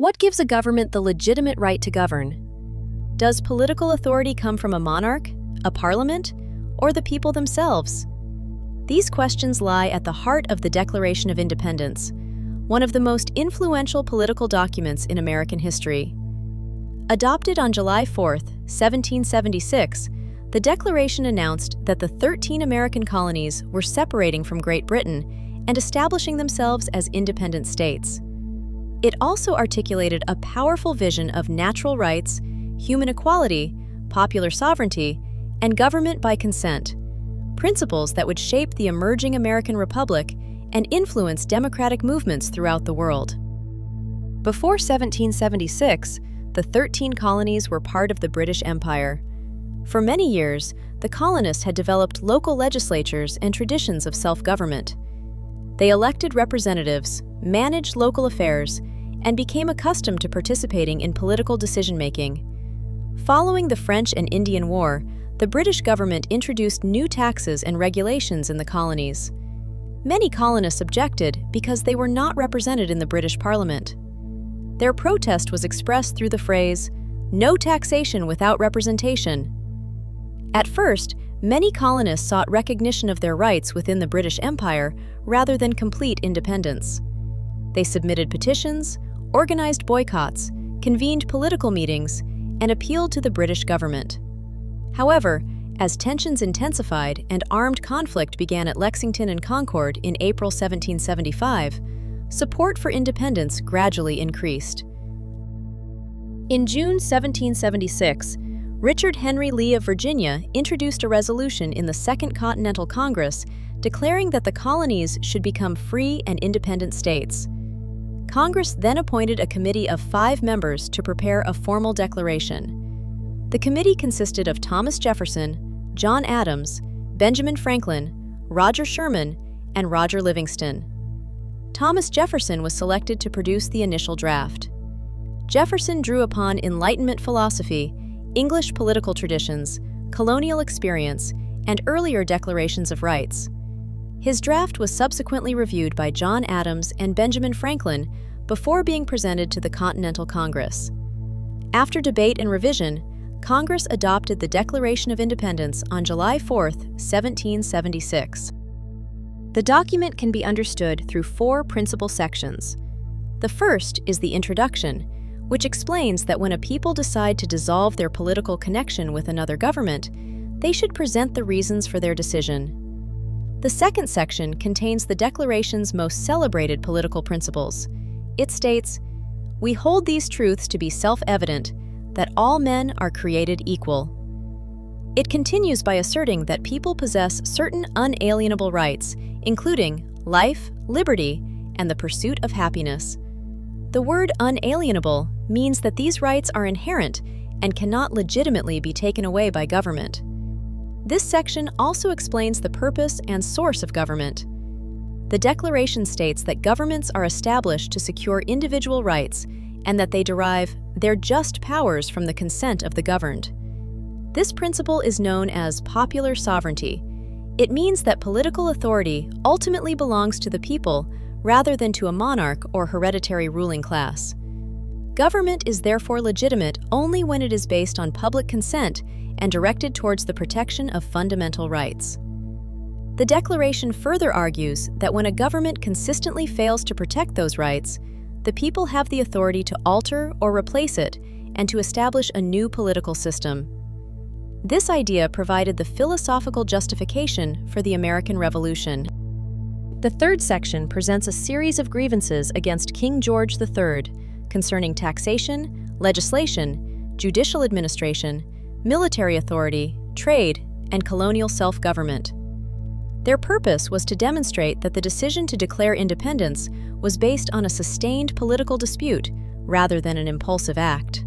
What gives a government the legitimate right to govern? Does political authority come from a monarch, a parliament, or the people themselves? These questions lie at the heart of the Declaration of Independence, one of the most influential political documents in American history. Adopted on July 4, 1776, the Declaration announced that the 13 American colonies were separating from Great Britain and establishing themselves as independent states. It also articulated a powerful vision of natural rights, human equality, popular sovereignty, and government by consent, principles that would shape the emerging American Republic and influence democratic movements throughout the world. Before 1776, the 13 colonies were part of the British Empire. For many years, the colonists had developed local legislatures and traditions of self-government. They elected representatives, managed local affairs, and became accustomed to participating in political decision-making. Following the French and Indian War, the British government introduced new taxes and regulations in the colonies. Many colonists objected because they were not represented in the British Parliament. Their protest was expressed through the phrase, "No taxation without representation." At first, many colonists sought recognition of their rights within the British Empire rather than complete independence. They submitted petitions, organized boycotts, convened political meetings, and appealed to the British government. However, as tensions intensified and armed conflict began at Lexington and Concord in April 1775, support for independence gradually increased. In June 1776, Richard Henry Lee of Virginia introduced a resolution in the Second Continental Congress declaring that the colonies should become free and independent states. Congress then appointed a committee of 5 members to prepare a formal declaration. The committee consisted of Thomas Jefferson, John Adams, Benjamin Franklin, Roger Sherman, and Roger Livingston. Thomas Jefferson was selected to produce the initial draft. Jefferson drew upon Enlightenment philosophy, English political traditions, colonial experience, and earlier declarations of rights. His draft was subsequently reviewed by John Adams and Benjamin Franklin before being presented to the Continental Congress. After debate and revision, Congress adopted the Declaration of Independence on July 4, 1776. The document can be understood through 4 principal sections. The first is the introduction, which explains that when a people decide to dissolve their political connection with another government, they should present the reasons for their decision. The second section contains the Declaration's most celebrated political principles. It states, "We hold these truths to be self-evident, that all men are created equal." It continues by asserting that people possess certain unalienable rights, including life, liberty, and the pursuit of happiness. The word unalienable means that these rights are inherent and cannot legitimately be taken away by government. This section also explains the purpose and source of government. The Declaration states that governments are established to secure individual rights and that they derive their just powers from the consent of the governed. This principle is known as popular sovereignty. It means that political authority ultimately belongs to the people rather than to a monarch or hereditary ruling class. Government is therefore legitimate only when it is based on public consent and directed towards the protection of fundamental rights. The Declaration further argues that when a government consistently fails to protect those rights, the people have the authority to alter or replace it and to establish a new political system. This idea provided the philosophical justification for the American Revolution. The third section presents a series of grievances against King George III concerning taxation, legislation, judicial administration, military authority, trade, and colonial self-government. Their purpose was to demonstrate that the decision to declare independence was based on a sustained political dispute rather than an impulsive act.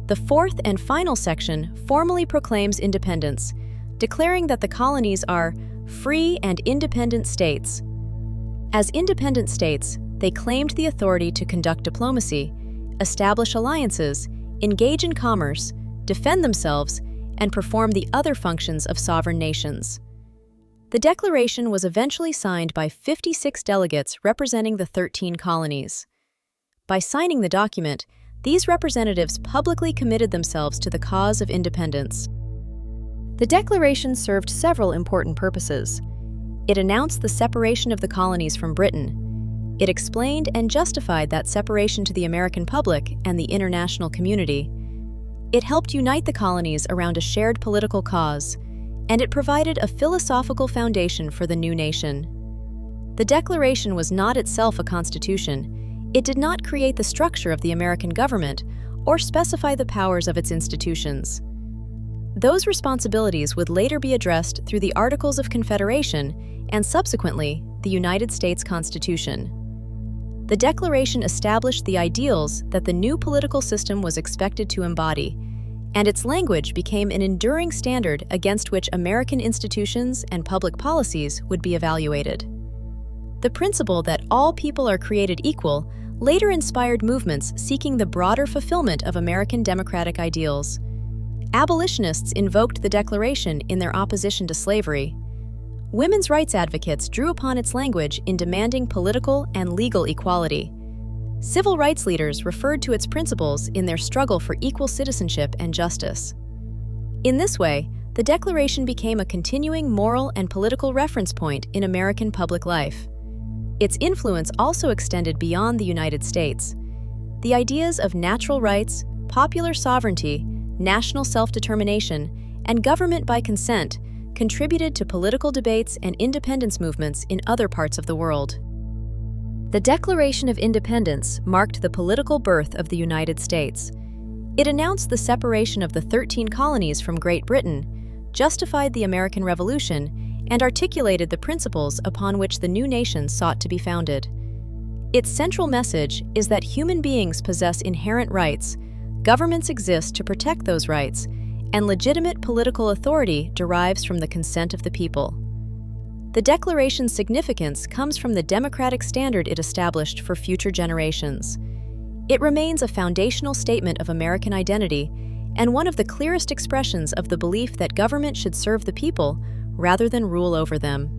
The fourth and final section formally proclaims independence, declaring that the colonies are free and independent states. As independent states, they claimed the authority to conduct diplomacy, establish alliances, engage in commerce, defend themselves, and perform the other functions of sovereign nations. The declaration was eventually signed by 56 delegates representing the 13 colonies. By signing the document, these representatives publicly committed themselves to the cause of independence. The Declaration served several important purposes. It announced the separation of the colonies from Britain. It explained and justified that separation to the American public and the international community. It helped unite the colonies around a shared political cause, and it provided a philosophical foundation for the new nation. The Declaration was not itself a constitution. It did not create the structure of the American government or specify the powers of its institutions. Those responsibilities would later be addressed through the Articles of Confederation and subsequently the United States Constitution. The Declaration established the ideals that the new political system was expected to embody, and its language became an enduring standard against which American institutions and public policies would be evaluated. The principle that all people are created equal later inspired movements seeking the broader fulfillment of American democratic ideals. Abolitionists invoked the Declaration in their opposition to slavery. Women's rights advocates drew upon its language in demanding political and legal equality. Civil rights leaders referred to its principles in their struggle for equal citizenship and justice. In this way, the Declaration became a continuing moral and political reference point in American public life. Its influence also extended beyond the United States. The ideas of natural rights, popular sovereignty, national self-determination, and government by consent contributed to political debates and independence movements in other parts of the world. The Declaration of Independence marked the political birth of the United States. It announced the separation of the 13 colonies from Great Britain, justified the American Revolution, and articulated the principles upon which the new nation sought to be founded. Its central message is that human beings possess inherent rights, governments exist to protect those rights, and legitimate political authority derives from the consent of the people. The Declaration's significance comes from the democratic standard it established for future generations. It remains a foundational statement of American identity and one of the clearest expressions of the belief that government should serve the people rather than rule over them.